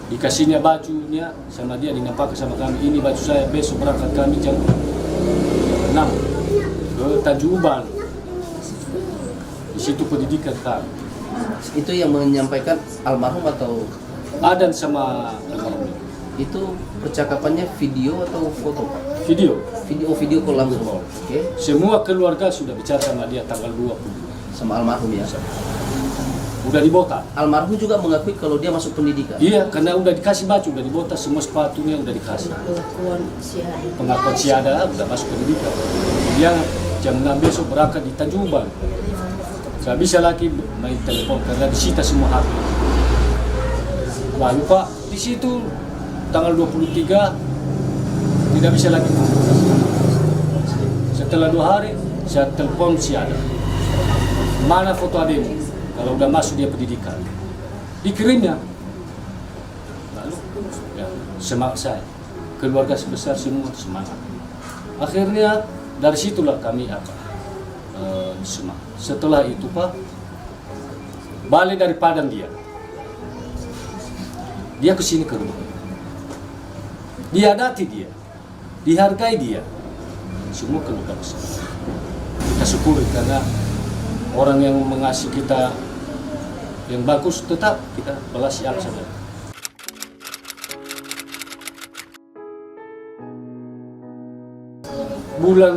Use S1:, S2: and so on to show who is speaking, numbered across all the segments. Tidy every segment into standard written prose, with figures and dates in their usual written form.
S1: dikasihnya bajunya sama dia, dinampakkan sama kami, ini baju saya, besok berangkat kami jam 6 ke Tanjung Uban. Di situ pendidikan kami.
S2: Itu yang menyampaikan almarhum atau
S1: Adan sama almarhum.
S2: itu percakapannya video atau foto?
S1: Video.
S2: Video call langsung. Oke.
S1: Semua keluarga sudah bicara sama dia tanggal 20.
S2: Sama almarhum ya.
S1: Udah dibota.
S2: Almarhum juga mengakui kalau dia masuk pendidikan.
S1: Iya, karena udah dikasih baju, udah dibota, semua sepatunya udah dikasih. Pengakuan siada udah masuk pendidikan. Dia jam 6 besok berangkat di Tanjung Uban. Gak bisa lagi main telepon karena disita semua HP. Lalu Pak, di situ tanggal 23 tidak bisa lagi komunikasi. Setelah 2 hari saya telepon siada. Mana foto adikmu? Kalau udah masuk dia pendidikan, dikirimnya. Lalu ya, semangat saya, keluarga sebesar semua semangat. Akhirnya dari situlah kami semangat. Setelah itu Pak, balik dari Padang dia kesini ke rumah, diadati dia, dihargai dia, semua keluarga besar. Kita syukuri karena orang yang mengasihi kita yang bagus tetap kita balas yang saja. Bulan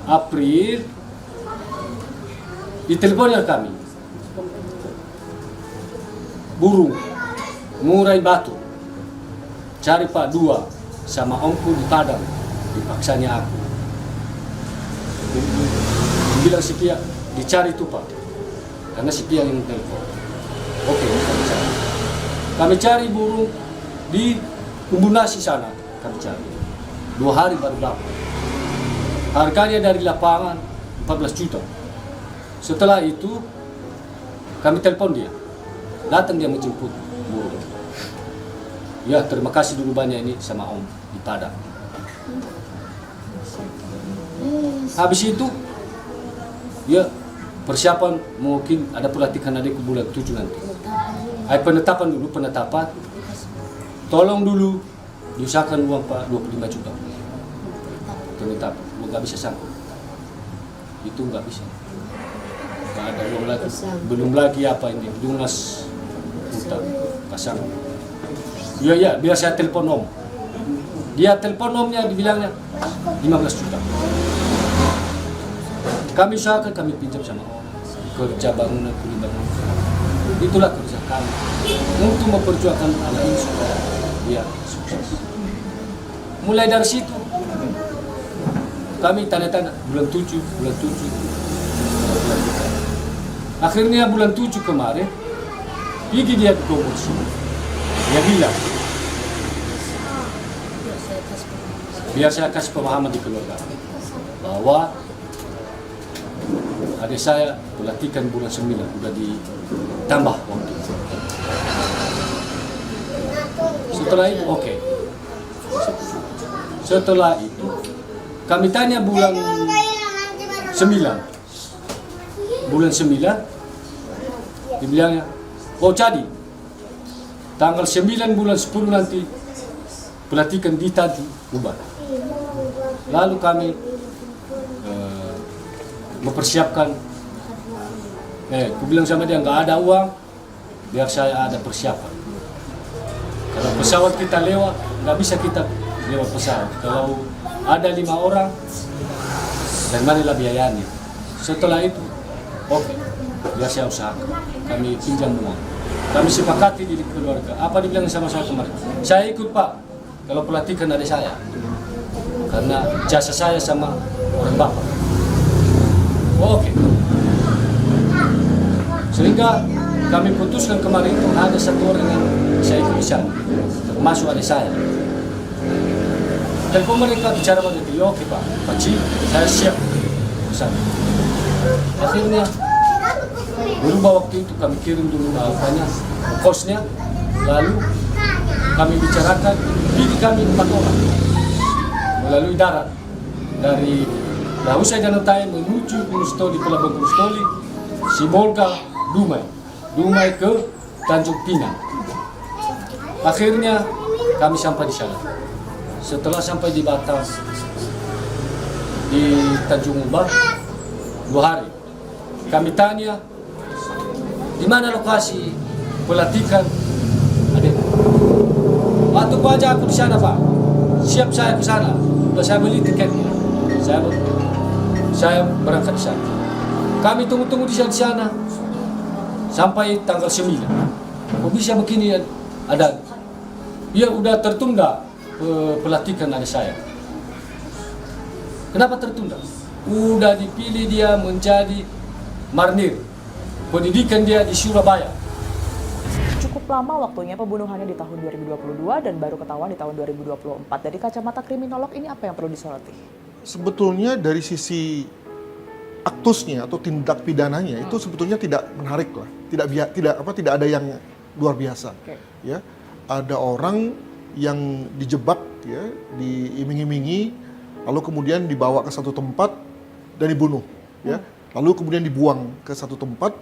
S1: April diteleponnya kami, burung murai batu, cari Pak 2 sama omku di Padang, dipaksanya aku. Bilang si Pia, dicari itu Pak, karena si Pia yang telepon. Oke, kami cari burung di Umbu Nasi sana, kami cari 2 hari baru dapat. Harganya dari lapangan 14 juta. Setelah itu kami telepon dia, datang dia menjemput burung. Ya, terima kasih dulu banyak ini sama Om di Padang. Habis itu ya persiapan mungkin ada pelatihan adikku bulan 7 nanti. Penetapan dulu, penetapan. Tolong dulu diusahakan uang Pak 25 juta. Penetapan, nggak bisa sanggup. Itu nggak bisa. Nggak ada uang lagi. Belum lagi apa ini, lunas utang, kasang. Iya, biar saya telepon Om. Dia telepon Omnya, dibilangnya 15 juta. Kami usahakan, kami pinjam sama Om. Kerja bangunan, kuli bangunan. Itulah kerja kami. Untuk memperjuangkan anak ini supaya dia sukses. Mulai dari situ, kami tanda-tanda bulan 7. Akhirnya bulan 7 kemarin, pergi dia ke Komisi. Dia bilang, biar saya kasih pemahaman di keluarga bahwa adik saya pelatihan bulan 9 sudah ditambah waktu. Setelah itu oke. Setelah itu kami tanya bulan 9. Bulan 9 dibilangnya, oh jadi tanggal 9 bulan 10 nanti pelatihan di Tanjung Uban. Lalu kami mempersiapkan, aku bilang sama dia nggak ada uang, biar saya ada persiapan. Kalau pesawat kita lewat, nggak bisa kita lewat pesawat. Kalau ada 5 orang, dan manilah biayanya. Setelah itu, oke, biar saya usahakan. Kami pinjam uang. Kami sepakati di keluarga. Apa dibilang sama saya kemarin? Saya ikut Pak, kalau pelatihan adik saya. Karena jasa saya sama orang bapak. Oke. Sehingga kami putuskan kemarin itu ada 1 orang yang saya ikut di sana, termasuk adik saya. Telepon mereka bicara begitu, oke Pak, Pak Ci, saya siap ke sana. Akhirnya berubah waktu itu, kami kirim dulu kosnya, lalu kami bicarakan, pilih kami 4 orang melalui darat dari Lahusai Danau-Tae menuju Gunung Stoli, Pelabuhan Gunung Stoli, Sibolga, Dumai ke Tanjung Pinang. Akhirnya kami sampai di sana. Setelah sampai di Batam, di Tanjung Ubah, 2 hari. Kami tanya, di mana lokasi pelatihan adik? Waktu Pak aja aku di sana Pak, siap saya ke sana. Udah saya beli tiketnya, saya berangkat di sana. Kami tunggu-tunggu di sana sampai tanggal 9. Kok bisa begini ada? Ya udah tertunda pelatihan adik saya. Kenapa tertunda? Udah dipilih dia menjadi Marnir. Pendidikan dia di Surabaya.
S3: Cukup lama waktunya pembunuhannya di tahun 2022 dan baru ketahuan di tahun 2024. Dari kacamata kriminolog ini apa yang perlu disoroti?
S4: Sebetulnya dari sisi aktusnya atau tindak pidananya itu sebetulnya tidak menarik lah, tidak ada yang luar biasa.
S3: Oke.
S4: Ya, ada orang yang dijebak, ya, diiming-imingi, lalu kemudian dibawa ke satu tempat dan dibunuh, ya, lalu kemudian dibuang ke satu tempat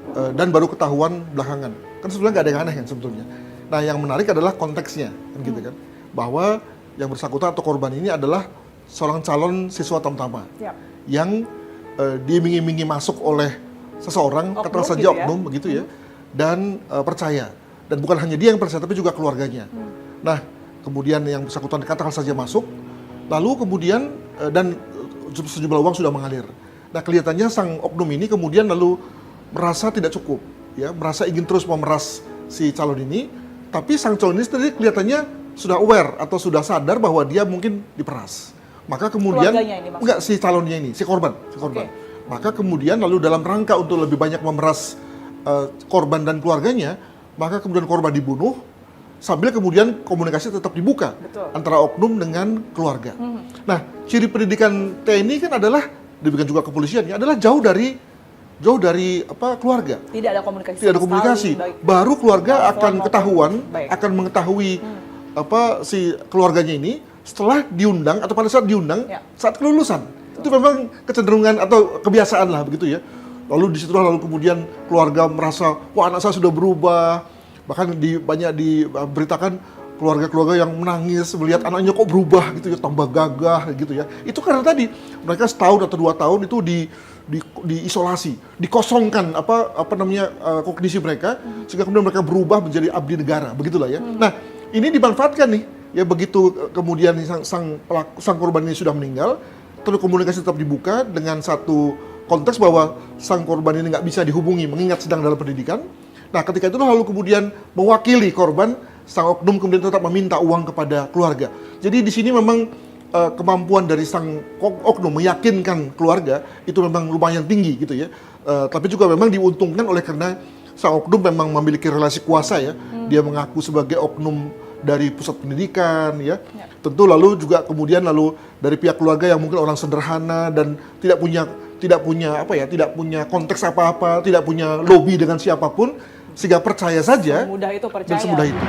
S4: dan baru ketahuan belakangan. Kan sebetulnya nggak ada yang aneh kan sebetulnya. Nah, yang menarik adalah konteksnya, kan gitu kan, bahwa yang bersangkutan atau korban ini adalah seorang calon siswa tamtama
S3: Yap.
S4: yang diiming-imingi masuk oleh seseorang,
S3: Oknum
S4: katakan saja
S3: gitu ya?
S4: oknum begitu ya, dan percaya. Dan bukan hanya dia yang percaya, tapi juga keluarganya. Nah, kemudian yang bersangkutan katakan saja masuk, lalu kemudian dan sejumlah uang sudah mengalir. Nah, kelihatannya sang oknum ini kemudian lalu merasa tidak cukup, ya, merasa ingin terus memeras si calon ini, tapi sang calon ini tadi kelihatannya sudah aware atau sudah sadar bahwa dia mungkin diperas. Maka kemudian
S3: Keluarganya ini maksudnya?
S4: enggak, si calonnya ini, si korban.
S3: Oke.
S4: Maka kemudian lalu dalam rangka untuk lebih banyak memeras korban dan keluarganya, maka kemudian korban dibunuh sambil kemudian komunikasi tetap dibuka.
S3: Betul.
S4: Antara oknum dengan keluarga. Nah, ciri pendidikan TNI kan adalah, demikian juga kepolisian, adalah jauh dari keluarga.
S3: Tidak ada komunikasi.
S4: Tidak ada
S3: sama
S4: komunikasi.
S3: sekali, baik.
S4: Baru keluarga
S3: Telepon
S4: akan
S3: maupun-
S4: ketahuan,
S3: baik.
S4: akan mengetahui si keluarganya ini setelah diundang atau pada saat diundang
S3: Ya.
S4: saat kelulusan. Itu memang kecenderungan atau kebiasaan lah begitu ya. Lalu disitulah lalu kemudian keluarga merasa, wah anak saya sudah berubah. Bahkan banyak diberitakan keluarga-keluarga yang menangis melihat anaknya kok berubah gitu ya, tambah gagah gitu ya. Itu karena tadi mereka setahun atau 2 tahun itu diisolasi, dikosongkan kognisi mereka sehingga kemudian mereka berubah menjadi abdi negara, begitulah ya. Nah, ini dimanfaatkan nih ya, begitu kemudian sang korban ini sudah meninggal, terus komunikasi tetap dibuka dengan satu konteks bahwa sang korban ini nggak bisa dihubungi mengingat sedang dalam pendidikan. Nah, ketika itu lalu kemudian mewakili korban, sang oknum kemudian tetap meminta uang kepada keluarga. Jadi di sini memang kemampuan dari sang oknum meyakinkan keluarga itu memang lumayan tinggi gitu ya. Tapi juga memang diuntungkan oleh karena sang oknum memang memiliki relasi kuasa ya. Dia mengaku sebagai oknum dari pusat pendidikan ya. Tentu lalu juga kemudian lalu dari pihak keluarga yang mungkin orang sederhana dan tidak punya konteks apa-apa, tidak punya lobby dengan siapapun, sehingga percaya saja
S3: Semudah itu percaya.
S4: dan semudah itu.